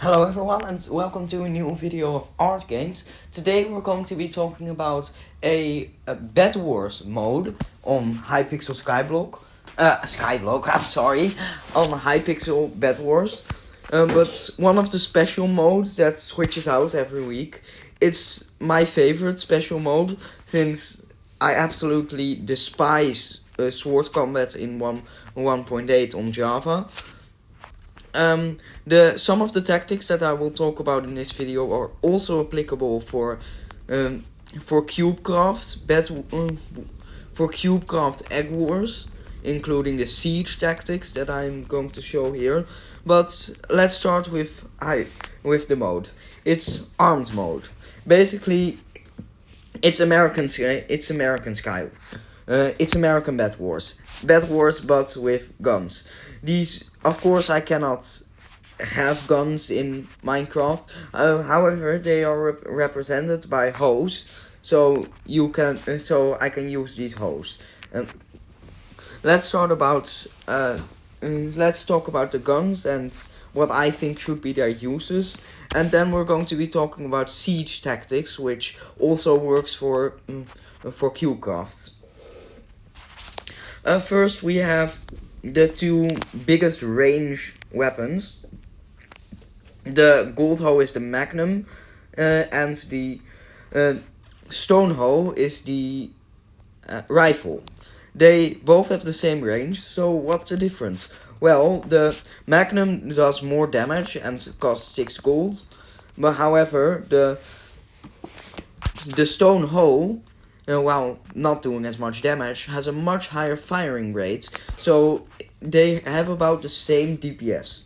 Hello everyone and welcome to a new video of Art Games. Today we're going to be talking about a bedwars mode on hypixel skyblock, I'm sorry, on hypixel bedwars. But one of the special modes that switches out every week. It's my favorite special mode since I absolutely despise sword combat in 1.8 on Java. Some of the tactics that I will talk about in this video are also applicable for CubeCraft egg wars, including the siege tactics that I'm going to show here. But let's start with the mode. It's armed mode. Basically, it's American Bed Wars, but with guns. These, of course, I cannot have guns in Minecraft. However, they are represented by hoes, so I can use these hoes. Let's talk about the guns and what I think should be their uses, and then we're going to be talking about siege tactics, which also works for CubeCraft. First, we have the two biggest range weapons. The gold hoe is the Magnum, and the stone hoe is the rifle. They both have the same range, so what's the difference? Well, the Magnum does more damage and costs 6 gold, but however, the stone hoe, while not doing as much damage, has a much higher firing rate, so they have about the same DPS.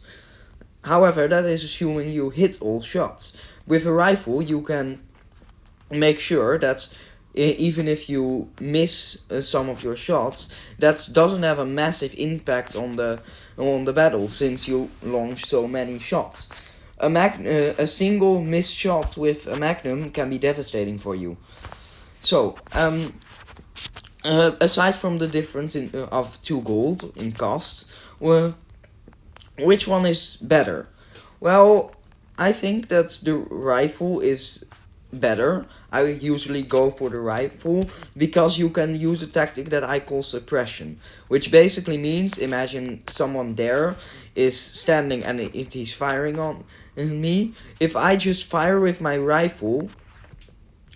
However, that is assuming you hit all shots. With a rifle, you can make sure that even if you miss some of your shots, that doesn't have a massive impact on the battle, since you launch so many shots. A single missed shot with a Magnum can be devastating for you. So, aside from the difference of 2 gold in cost, which one is better? Well, I think that the rifle is better. I usually go for the rifle because you can use a tactic that I call suppression, which basically means, imagine someone there is standing and he's firing on me. If I just fire with my rifle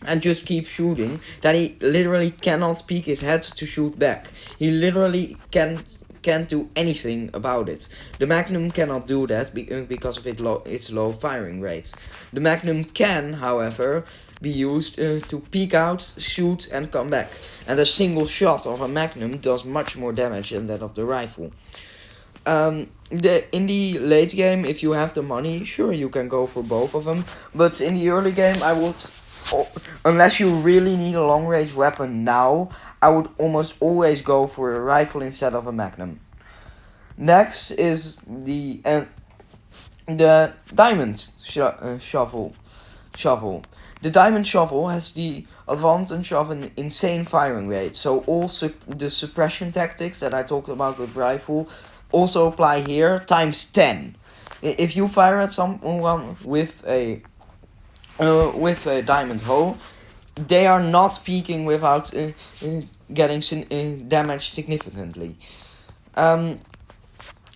and just keep shooting, then he literally cannot peek his head to shoot back. He literally can't do anything about it. The Magnum cannot do that because of its low firing rate. The Magnum can, however, be used to peek out, shoot, and come back. And a single shot of a Magnum does much more damage than that of the rifle. In the late game, if you have the money, sure, you can go for both of them. But in the early game, I would, unless you really need a long range weapon now, I would almost always go for a rifle instead of a Magnum. Next is the diamond shovel. The diamond shovel has the advantage of an insane firing rate. So all the suppression tactics that I talked about with rifle also apply here times 10. If you fire at someone with a diamond hoe, they are not peaking without getting damaged significantly.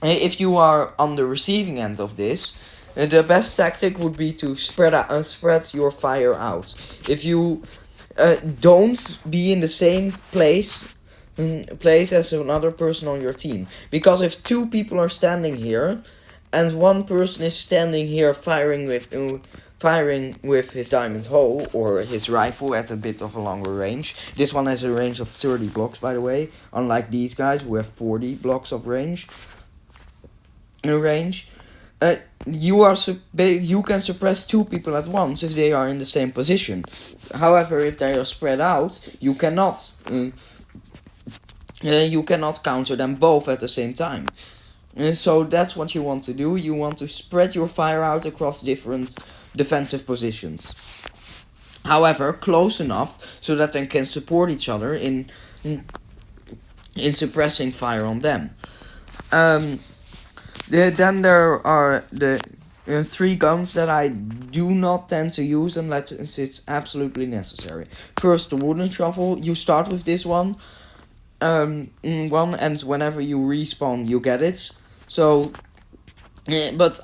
If you are on the receiving end of this, the best tactic would be to spread your fire out. If you don't be in the same place as another person on your team, because if 2 people are standing here and one person is standing here firing with his diamond hoe or his rifle at a bit of a longer range. This one has a range of 30 blocks, by the way, unlike these guys who have 40 blocks of range. You can suppress 2 people at once if they are in the same position. However, if they are spread out, you cannot counter them both at the same time. So that's what you want to do. You want to spread your fire out across different defensive positions. However, close enough so that they can support each other in suppressing fire on them. Then there are three guns that I do not tend to use unless it's absolutely necessary. First, the wooden shovel. You start with this one, and whenever you respawn, you get it. So, but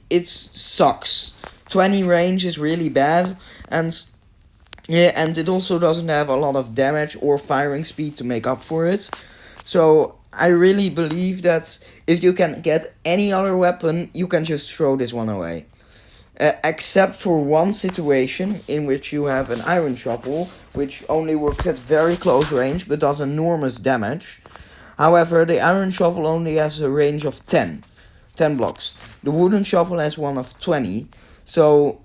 it sucks. 20 range is really bad, and yeah, and it also doesn't have a lot of damage or firing speed to make up for it. So I really believe that if you can get any other weapon, you can just throw this one away. Except for one situation in which you have an iron shovel, which only works at very close range but does enormous damage. However, the iron shovel only has a range of 10 blocks. The wooden shovel has one of 20. So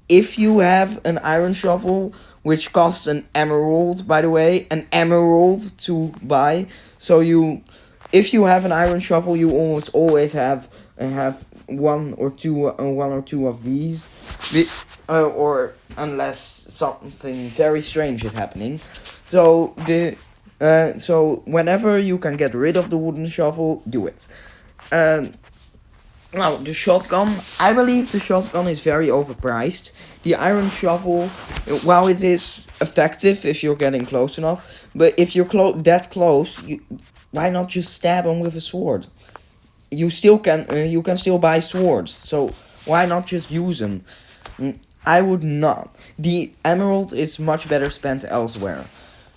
if you have an iron shovel, which costs an emerald, by the way, an emerald to buy. So if you have an iron shovel, you almost always have one or two of these, or unless something very strange is happening. So so whenever you can get rid of the wooden shovel, do it. Now, the shotgun. I believe the shotgun is very overpriced. The iron shovel, while it is effective if you're getting close enough, but if you're that close, why not just stab them with a sword? You can still buy swords, so why not just use them? I would not. The emerald is much better spent elsewhere.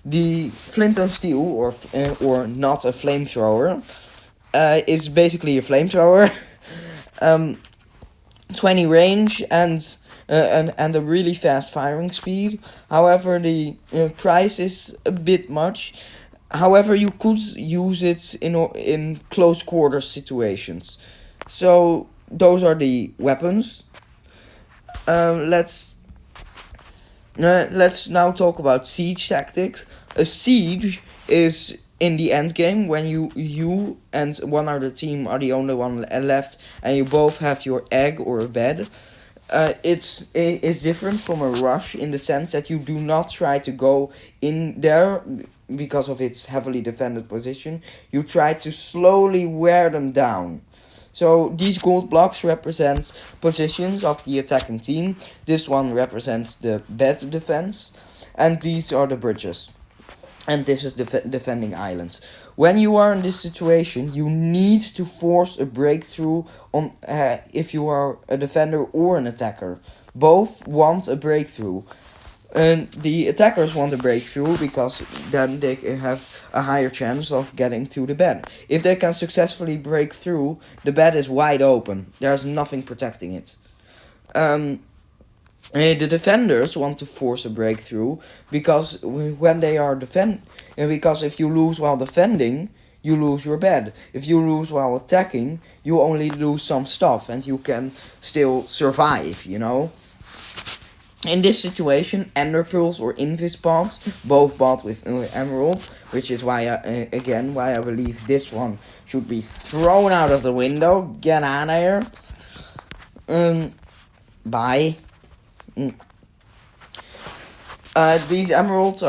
The flint and steel, or not a flamethrower, is basically a flamethrower. 20 range and a really fast firing speed. However, the price is a bit much. However, you could use it in close quarters situations. So those are the weapons. Let's now talk about siege tactics. A siege is in the end game when you and one other team are the only one left, and you both have your egg or a bed. It's different from a rush in the sense that you do not try to go in there because of its heavily defended position. You try to slowly wear them down. So these gold blocks represent positions of the attacking team. This one represents the bed defense, and these are the bridges. And this is defending islands. When you are in this situation, you need to force a breakthrough on if you are a defender or an attacker. Both want a breakthrough. And the attackers want a breakthrough because then they have a higher chance of getting to the bed. If they can successfully break through, the bed is wide open. There's nothing protecting it. The defenders want to force a breakthrough because when they are because if you lose while defending, you lose your bed. If you lose while attacking, you only lose some stuff and you can still survive, you know. In this situation, ender pearls or invis pods, both bought with emeralds, which is why I believe this one should be thrown out of the window. Get out of here. Bye. These emeralds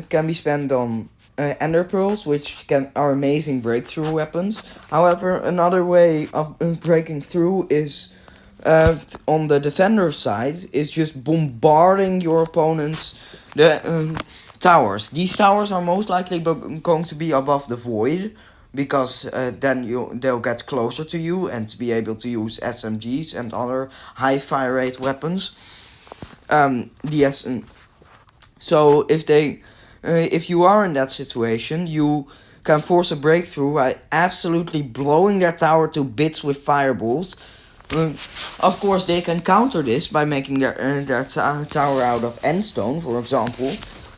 can be spent on ender pearls, which are amazing breakthrough weapons. However, another way of breaking through is on the defender side is just bombarding your opponent's towers. These towers are most likely going to be above the void, because then they'll get closer to you and be able to use SMGs and other high fire rate weapons. So if you are in that situation, you can force a breakthrough by absolutely blowing their tower to bits with fireballs. Of course, they can counter this by making their tower out of endstone, for example.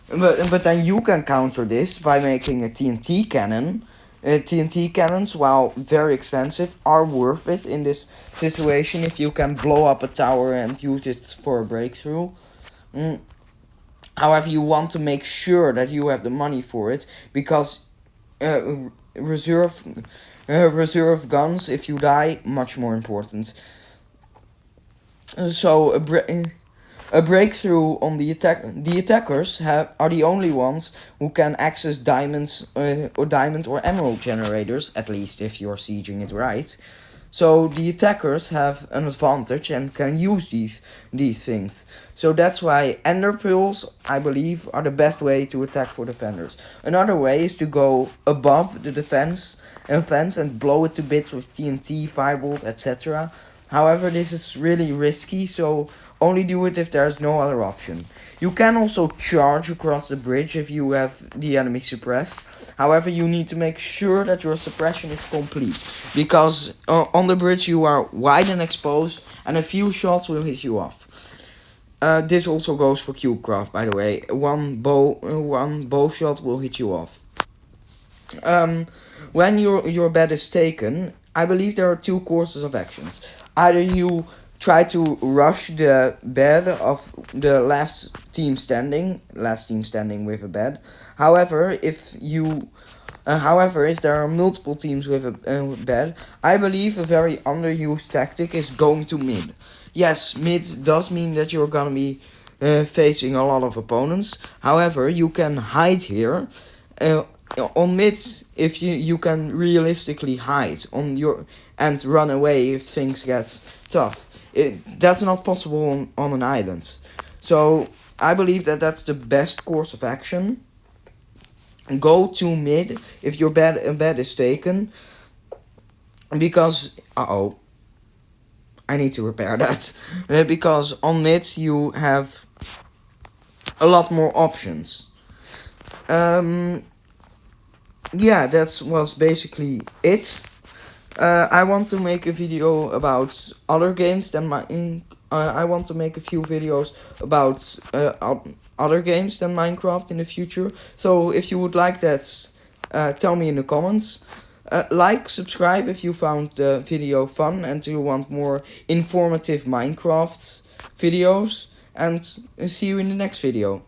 But then you can counter this by making a TNT cannon. TNT cannons, while very expensive, are worth it in this situation if you can blow up a tower and use it for a breakthrough. However, you want to make sure that you have the money for it, because reserve guns, if you die, much more important. So a breakthrough on the attackers are the only ones who can access diamond or emerald generators, at least if you're sieging it right. So the attackers have an advantage and can use these things. So that's why ender pearls, I believe, are the best way to attack for defenders. Another way is to go above the defense and blow it to bits with TNT, fireballs, etc. However, this is really risky, so only do it if there's no other option. You can also charge across the bridge if you have the enemy suppressed. However, you need to make sure that your suppression is complete, because on the bridge you are wide and exposed, and a few shots will hit you off. This also goes for Cubecraft, by the way. One bow shot will hit you off. When your bed is taken, I believe there are two courses of actions. Either you try to rush the bed of the last team standing with a bed. However, if there are multiple teams with a bed, I believe a very underused tactic is going to mid. Yes, mid does mean that you're gonna be facing a lot of opponents. However, you can hide here. On mid, if you can realistically hide and run away if things get tough. That's not possible on an island. So I believe that that's the best course of action. Go to mid if your bed is taken, because I need to repair that. Because on mid you have a lot more options. Yeah, that was basically it. I want to make a video about other games than I want to make a few videos about other games than Minecraft in the future. So if you would like that, tell me in the comments. Like, subscribe if you found the video fun and you want more informative Minecraft videos. And see you in the next video.